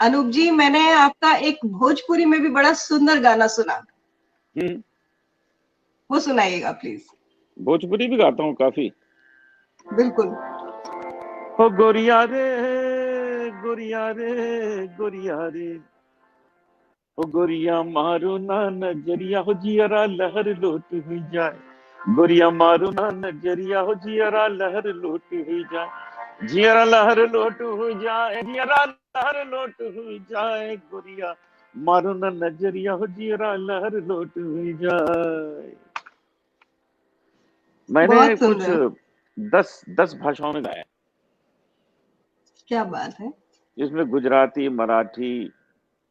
अनूप जी, मैंने आपका एक भोजपुरी में भी बड़ा सुंदर गाना सुना, हम्म। वो सुनाइएगा प्लीज। भोजपुरी भी गाता हूँ काफी। बिल्कुल। ओ गोरिया रे गोरिया रे गोरिया रे, ओ गोरिया मारो ना नजरिया हो जियरा लहर लोट हुई जाए, गोरिया मारो ना नजरिया हो जियरा लहर लोट हुई जाए, जियरा लहर लोट हुई जाए, जियरा लहर लोट हुई जाए, गोरिया मारो ना नजरिया हो जियरा लहर लोट हुई जाए। मैंने बहुत कुछ सुंदर। 10 भाषाओं में गाया, क्या बात है। जिसमें गुजराती, मराठी,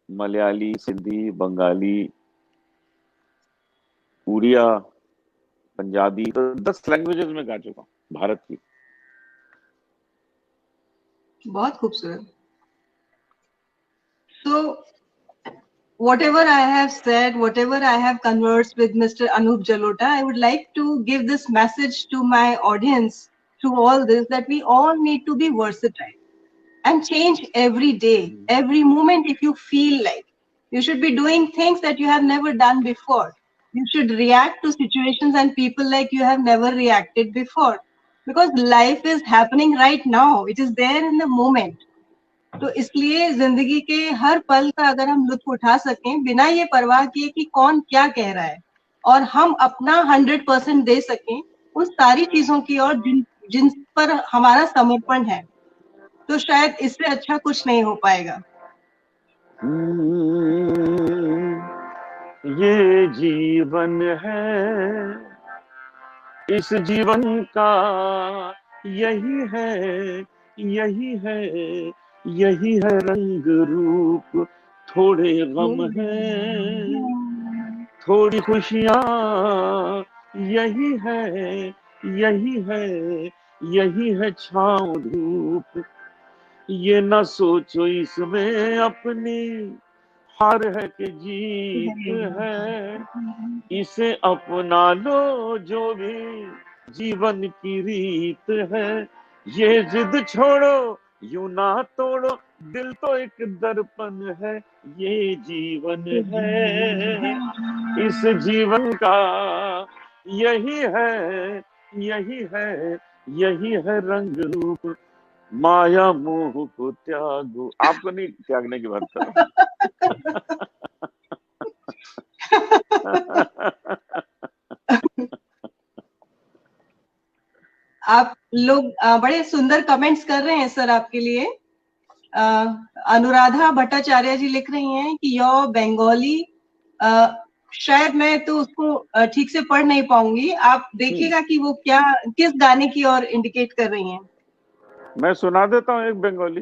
मलयाली, सिंधी, बंगाली, उड़िया, पंजाबी, तो 10 लैंग्वेजेस में गा चुका हूँ भारत की। बहुत खूबसूरत। So whatever I have said, whatever I have conversed with Mr. Anup Jalota, I would like to give this message to my audience through all this, that we all need to be versatile and change every day, every moment. If you feel like you should be doing things that you have never done before, you should react to situations and people like you have never reacted before, because life is happening right now. It is there in the moment. तो इसलिए जिंदगी के हर पल का अगर हम लुत्फ उठा सकें बिना ये परवाह किए कि कौन क्या कह रहा है, और हम अपना 100% दे सकें उन सारी चीजों की और जिन जिन पर हमारा समर्पण है, तो शायद इससे अच्छा कुछ नहीं हो पाएगा। ये जीवन है, इस जीवन का यही है, यही है, यही है रंग रूप, थोड़े गम है, थोड़ी खुशियाँ, यही है, यही है, यही है छाँव धूप, ये न सोचो इसमें अपनी हार है कि जीत है, इसे अपना लो जो भी जीवन की रीत है। ये जिद छोड़ो, यूं ना तोड़ो, दिल तो एक दर्पण है, ये जीवन है, इस जीवन का यही है, यही है, यही है रंग रूप, माया मोह को त्यागो। आपको नहीं त्यागने की बात कर रहा। आप लोग बड़े सुंदर कमेंट्स कर रहे हैं सर आपके लिए। अनुराधा भट्टाचार्य जी लिख रही हैं कि योर बंगाली, शायद मैं तो उसको ठीक से पढ़ नहीं पाऊंगी, आप देखिएगा कि वो क्या किस गाने की ओर इंडिकेट कर रही हैं। मैं सुना देता हूँ एक बंगाली।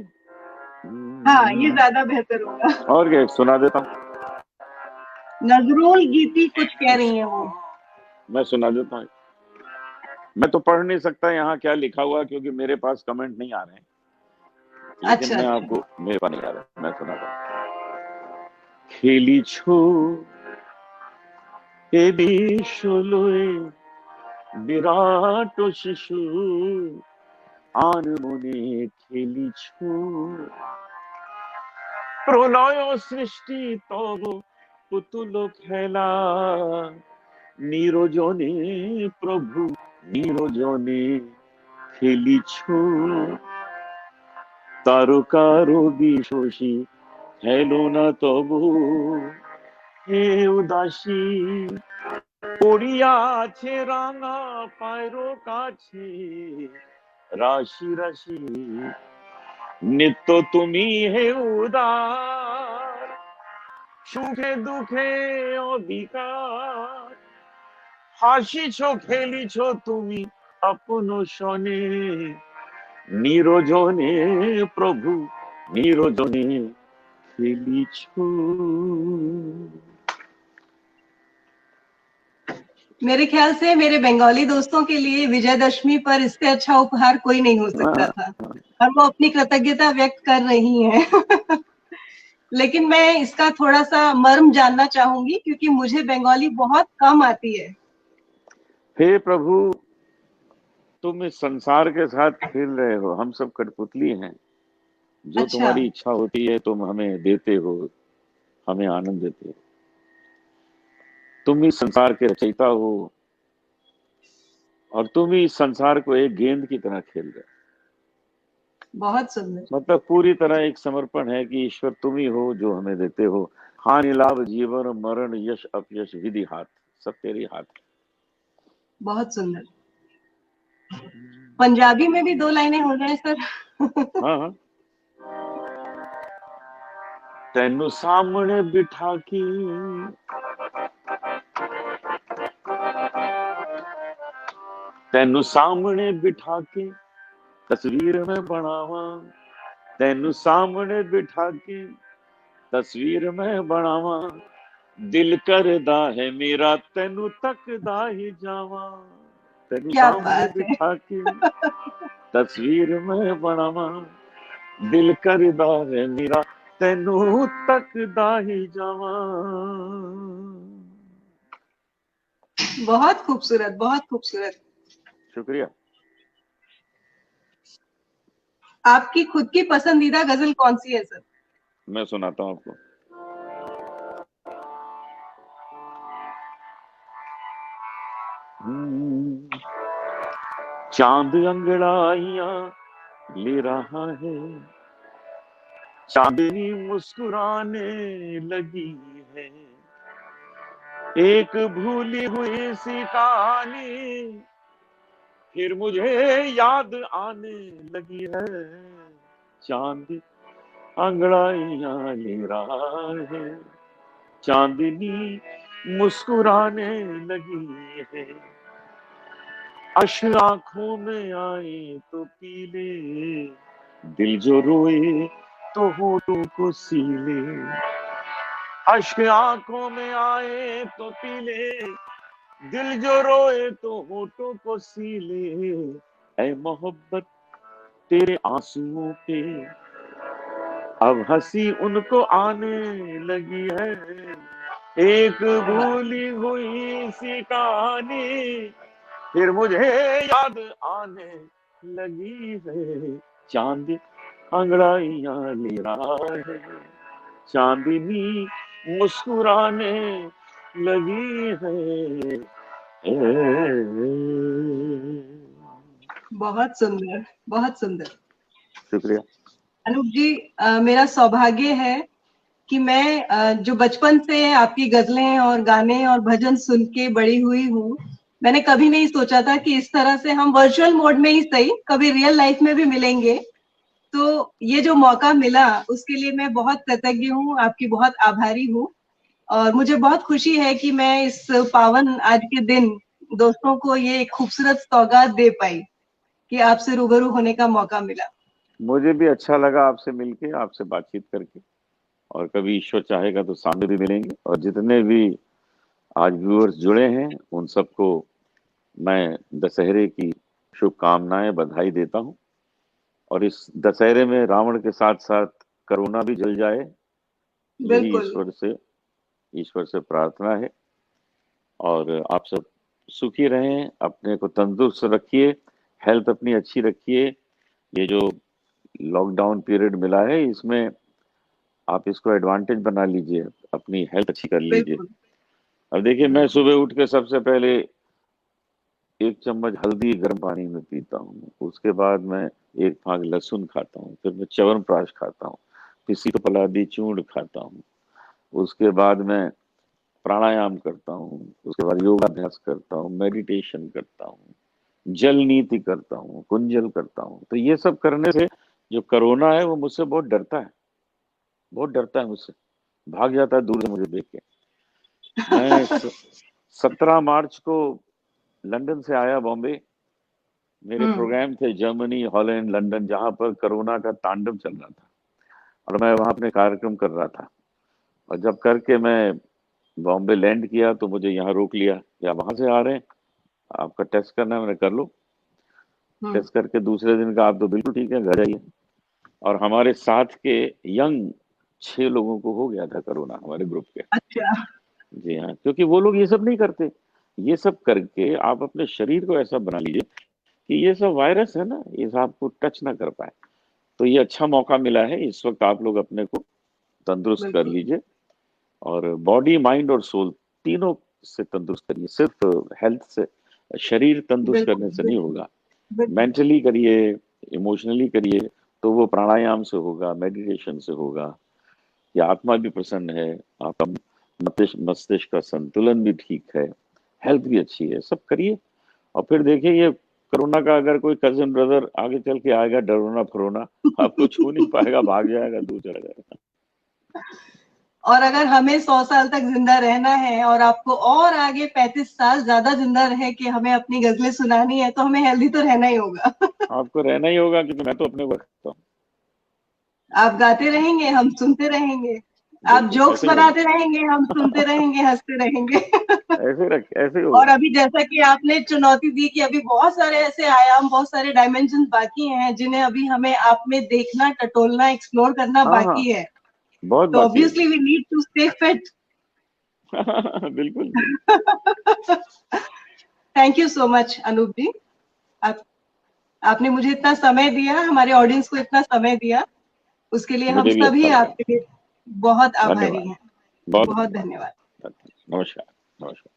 हाँ, ये ज्यादा बेहतर होगा। और क्या सुना देता हूँ, नजरुल गीती कुछ कह रही हैं वो। मैं सुना देता हूँ। मैं तो पढ़ नहीं सकता यहाँ क्या लिखा हुआ, क्योंकि मेरे पास कमेंट नहीं आ रहे हैं, लेकिन अच्छा मैं अच्छा। आपको, मेरे पास नहीं आ रहा है, मैं सुनाता हूँ। खेली छो ए বিশ্বলয়ে বিরাট শিশু আর মনে খেলিছ প্রলয় সৃষ্টি তব পুতুল খেলা নিরজনে প্রভু নিরজনে খেলিছ তারকার বিশোষী হেলো না তবু হে উদাসী পড়িয়াছে রাঙা পায়ের কাছে রাশি রাশি নিত্য তুমি হে উদার সুখে দুঃখে অধিকার হাসিছ খেলিছ তুমি আপন শনে নিরজনে প্রভু নিরজনে খেলিছ। मेरे ख्याल से मेरे बंगाली दोस्तों के लिए विजयदशमी पर इससे अच्छा उपहार कोई नहीं हो सकता था, और वो अपनी कृतज्ञता व्यक्त कर रही हैं। लेकिन मैं इसका थोड़ा सा मर्म जानना चाहूंगी, क्योंकि मुझे बंगाली बहुत कम आती है। हे प्रभु, तुम इस संसार के साथ खेल रहे हो, हम सब कठपुतली हैं, जो अच्छा। तुम्हारी इच्छा होती है तुम हमें देते हो, हमें आनंद देते हो। तुम इस संसार के रचयिता हो और तुम ही इस संसार को एक गेंद की तरह खेल रहे हो। बहुत सुंदर। मतलब पूरी तरह एक समर्पण है कि ईश्वर तुम ही हो जो हमें देते हो। हानि लाभ जीवन मरण यश अपयश विधि हाथ, सब तेरे हाथ। बहुत सुंदर। पंजाबी में भी 2 लाइनें हो जाए सर। हाँ हाँ। तेनू सामने बिठा के, तेनू सामने बिठा के तस्वीर में बनावा, तेनू सामने बिठा के तस्वीर में बनावा, दिल करदा है मेरा तेनू तकदा ही जावा। तेनू क्या सामने बात है। बिठा के तस्वीर में बनावा, दिल करदा है मेरा तेनू तकदा ही जावा। बहुत खूबसूरत, बहुत खूबसूरत। शुक्रिया। आपकी खुद की पसंदीदा गजल कौन सी है सर? मैं सुनाता हूँ आपको। चांद अंगड़ाइयां ले रहा है, चांदनी मुस्कुराने लगी है, एक भूली हुई सी कहानी फिर मुझे याद आने लगी है। चांद अंगड़ाइयां ले रहा है, चांदनी मुस्कुराने लगी है, अश्क आंखों में आए तो पीले, दिल जो रोए तो होठों को सीले। अश्क आंखों में आए तो पीले, दिल जो रोए तो होठों को सीले। ऐ मोहब्बत तेरे आंसुओं पे अब हंसी उनको आने लगी है, एक भूली हुई सी कहानी फिर मुझे याद आने लगी है। चांद अंगड़ाइयां ले रहा है, चांदनी मुस्कुराने लगी है। बहुत सुंदर, बहुत सुंदर। शुक्रिया। अनूप जी, मेरा सौभाग्य है कि मैं जो बचपन से आपकी गजलें और गाने और भजन सुन के बड़ी हुई हूँ, मैंने कभी नहीं सोचा था कि इस तरह से हम वर्चुअल मोड में ही सही, कभी रियल लाइफ में भी मिलेंगे। तो ये जो मौका मिला उसके लिए मैं बहुत कृतज्ञ हूँ, आपकी बहुत आभारी हूँ। और मुझे बहुत खुशी है कि मैं इस पावन आज के दिन दोस्तों को ये एक खूबसूरत सौगात दे पाई कि आपसे रूबरू होने का मौका मिला। मुझे भी अच्छा लगा आपसे मिलके, आपसे बातचीत करके, और कभी ईश्वर चाहेगा तो सामने भी मिलेंगे। और जितने भी आज व्यूअर्स जुड़े हैं उन सबको मैं दशहरे की शुभकामनाएं, बधाई देता हूं। और इस दशहरे में रावण के साथ साथ कोरोना भी जल जाए, यही बिल्कुल। ईश्वर से प्रार्थना है। और आप सब सुखी रहें, अपने को तंदुरुस्त रखिए, हेल्थ अपनी अच्छी रखिए। ये जो लॉकडाउन पीरियड मिला है इसमें आप इसको एडवांटेज बना लीजिए, अपनी हेल्थ अच्छी कर लीजिए। बिल्कुल। अब देखिए, मैं बिल्कुल। सुबह उठ के सबसे पहले 1 चम्मच हल्दी गर्म पानी में पीता हूँ, उसके बाद मैं 1 फाग लहसुन खाता हूँ, फिर मैं च्यवनप्राश खाता हूँ, फिर सीतफलादी चूर्ण खाता हूँ, उसके बाद मैं प्राणायाम करता हूँ, उसके बाद योगाभ्यास करता हूँ, मेडिटेशन करता हूँ, जल नीति करता हूँ, कुंजल करता हूँ। तो ये सब करने से जो कोरोना है वो मुझसे बहुत डरता है, बहुत डरता है मुझसे, भाग जाता है दूर से मुझे देख के। मैं 17 मार्च को लंदन से आया बॉम्बे, मेरे हम्म। प्रोग्राम थे जर्मनी, हॉलैंड, लंदन, जहां पर कोरोना का तांडव चल रहा था, और मैं वहां अपने कार्यक्रम कर रहा था। और जब करके मैं बॉम्बे लैंड किया तो मुझे यहाँ रोक लिया, या वहां से आ रहे हैं, आपका टेस्ट करना है, मैंने कर लो। हम्म। टेस्ट करके दूसरे दिन का आप तो बिल्कुल ठीक है, घर जाइए। और हमारे साथ के यंग 6 लोगों को हो गया था कोरोना, हमारे ग्रुप के। अच्छा। जी हाँ, क्योंकि वो लोग ये सब नहीं करते। ये सब करके आप अपने शरीर को ऐसा बना लीजिए कि ये सब वायरस है ना, ये सब आपको टच ना कर पाए। तो ये अच्छा मौका मिला है, इस वक्त आप लोग अपने को तंदुरुस्त कर बिल्कुल। लीजिए, और बॉडी, माइंड और सोल तीनों से तंदुरुस्त करिए। सिर्फ हेल्थ से, शरीर तंदुरुस्त बिल्कुल। करने से नहीं बिल्कुल। होगा, बिल्कुल। मेंटली करिए, इमोशनली करिए। तो वो प्राणायाम से होगा, मेडिटेशन से होगा, कि आत्मा भी प्रसन्न है, आपका मस्तिष्क का संतुलन भी ठीक है, हेल्थ भी अच्छी है, सब करिए। और फिर देखिए, ये कोरोना का अगर कोई कजिन ब्रदर आगे चल के आएगा डरोना फरोना, आपको छू नहीं पाएगा, भाग जाएगा, दूर चला जाएगा। और अगर हमें 100 साल तक जिंदा रहना है और आपको और आगे 35 साल ज्यादा जिंदा रहे कि हमें अपनी गजलें सुनानी है, तो हमें हेल्दी तो रहना ही होगा। आपको रहना ही होगा, क्योंकि मैं तो अपने को रखता हूँ। आप गाते रहेंगे, हम सुनते रहेंगे। आप बिल्कुल जोक्स ऐसे ही बनाते होगा। रहेंगे, हम सुनते रहेंगे, हंसते रहेंगे। ऐसे ही और होगा। अभी जैसा कि आपने चुनौती दी कि अभी बहुत सारे ऐसे आयाम, बहुत सारे डायमेंशन बाकी हैं जिन्हें अभी हमें आप में देखना, टटोलना, एक्सप्लोर करना हाँ हाँ, बाकी है। बहुत तो बाकी है ऑब्वियसली जी। We need to stay fit. बिल्कुल जी। Thank you so much Anoop ji. आप आपने मुझे इतना समय दिया, हमारे ऑडियंस को इतना समय दिया, उसके लिए हम मुझे भी सभी अच्छा लगा। आपके लिए बहुत आभारी धन्यवाद, हैं। बहुत बहुत धन्यवाद। धन्यवाद। नमस्कार। नमस्कार।